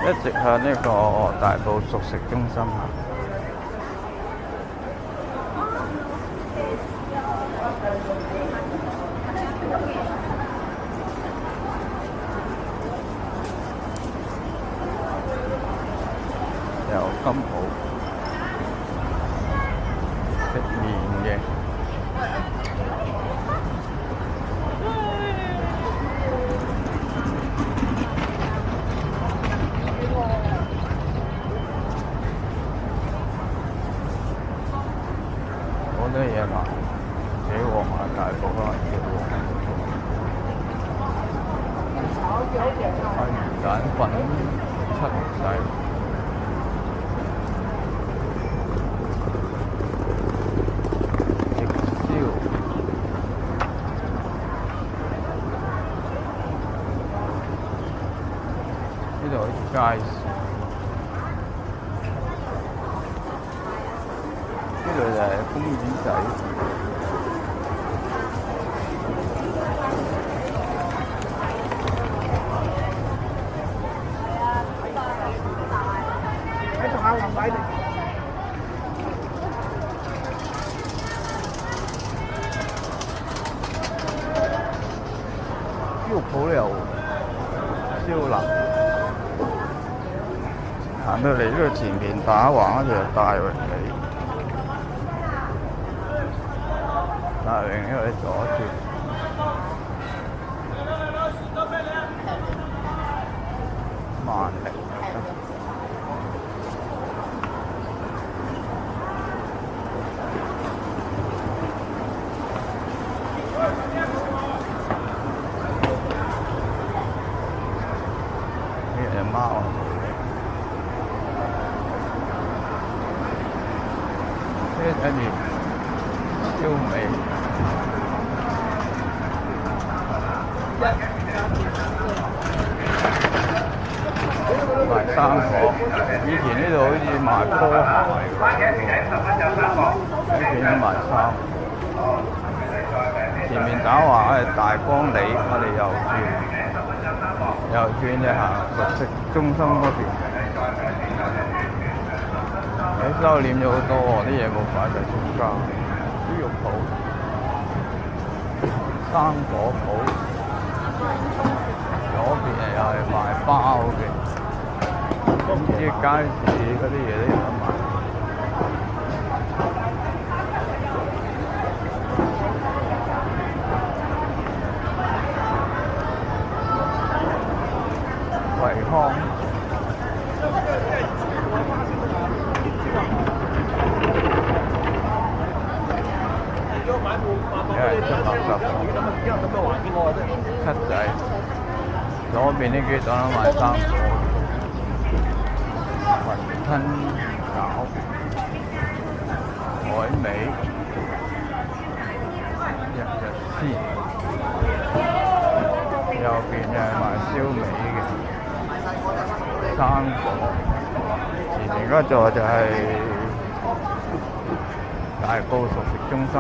一直向呢個大埔熟食中心行。由金浦食麵嘅。好多嘢買，幾旺啊！大埔可能幾旺。魚蛋粉7仔，直燒，呢度好似街市。呢度就係公園仔，喺同阿林擺定。豬肉鋪都有燒臘，行到嚟呢度前面打橫嗰度就大榮里。大榮呢度左轉，萬寧呢隻貓啊！呢睇住燒味。賣生果，以前呢度好似賣波鞋喎，呢邊都賣衫。前面打橫係大光里，我哋右轉就行熟食中心嗰邊。收斂咗好多喎，啲嘢冇擺晒出街。豬肉鋪、生果鋪，左邊又係賣包嘅。唔知街市嗰啲嘢都有得賣。惠康，又係出垃圾房。7仔，左邊呢幾檔都賣生果。雲吞餃、海味、日鮮，右邊就係賣燒味嘅生果，前面嗰座就係大埔熟食中心。